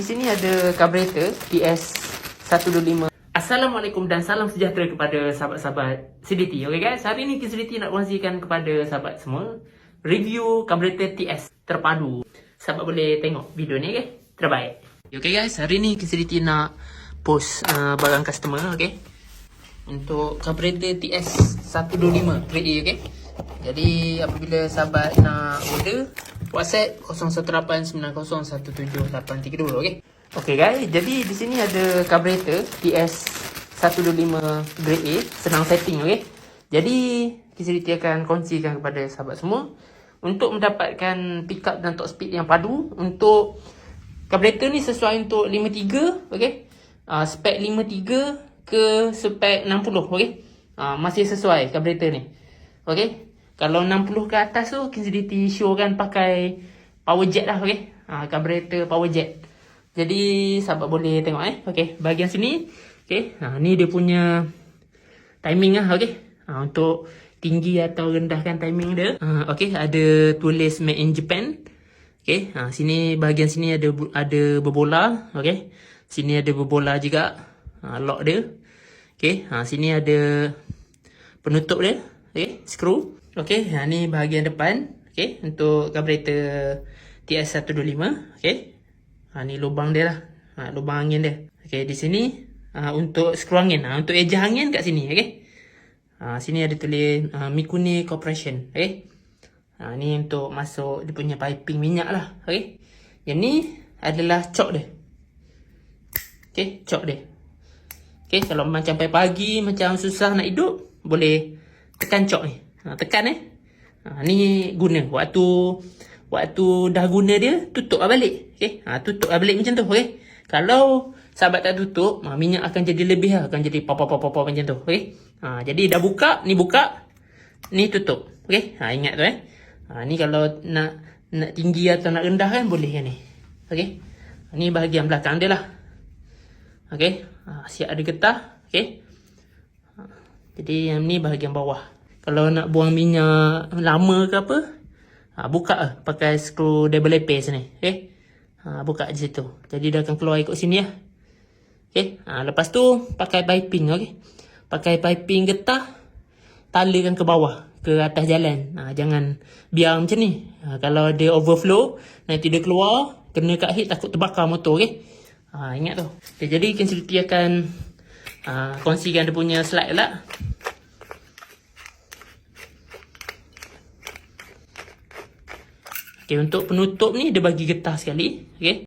di sini ada carburetor TS125. Assalamualaikum dan salam sejahtera kepada sahabat-sahabat CDT. Okay guys, hari ni CDT nak kongsikan kepada sahabat semua review carburetor TS terpadu. Sahabat boleh tengok video ni, okay? Terbaik. Okay guys, hari ni CDT nak post barang customer, okay? Untuk carburetor TS125 grade A, okay? Jadi apabila sahabat nak order, WhatsApp 0189017832, okay? Okay guys, jadi di sini ada carburetor TS125 grade A, senang setting, okay? Jadi kita akan kongsikan kepada sahabat semua untuk mendapatkan pickup dan top speed yang padu. Untuk carburetor ni sesuai untuk 53, okay? Spek 53 ke spek 60, okay? Masih sesuai carburetor ni, okay? Kalau 60 ke atas tu KZDT showkan pakai power jet lah, okay? Carburetor power jet. Jadi sahabat boleh tengok okay, bahagian sini, okay? Ni dia punya timing lah, okay? Untuk tinggi atau rendahkan timing dia. Okay, ada tulis made in Japan. Okay, sini bahagian sini ada berbola, okay? Sini ada berbola juga, lock dia. Okay, sini ada penutup dia, okay, screw. Okay, ni bahagian depan, okay, untuk carburetor TS125, okay. Ni lubang dia lah, lubang angin dia. Okay, di sini untuk skru angin, untuk eja angin kat sini, okay. Sini ada tulis Mikuni Corporation, okay. Ni untuk masuk dia punya piping minyak lah, okay. Yang ni adalah cok dia, okay, cok dia. Okay, kalau macam pagi macam susah nak hidup, boleh tekan cok ni. Tekan ni guna waktu dah guna dia, tutup balik, okay? Tutup balik macam tu, okay? Kalau sahabat tak tutup, minyak akan jadi lebih lah, akan jadi pop macam tu, okay? Jadi dah buka, ni tutup, okay? Ingat tu ni kalau nak tinggi atau nak rendah kan boleh kan ni, okay? Ni bahagian belakang dia lah, okay? Siap ada getah, okay? Jadi yang ni bahagian bawah. Kalau nak buang minyak lama ke apa, buka pakai skru double lapis ni, okay? Buka di situ. Jadi dia akan keluar ikut sini lah, okay? Lepas tu pakai piping, okay? Pakai piping getah, talakan ke bawah, ke atas jalan. Jangan biar macam ni. Kalau dia overflow, nanti dia keluar, kena kat head, takut terbakar motor, okay? Ingat tu. Okay, jadi KCDT akan kongsikan dia punya slide lah. Okay, untuk penutup ni dia bagi getah sekali, okay?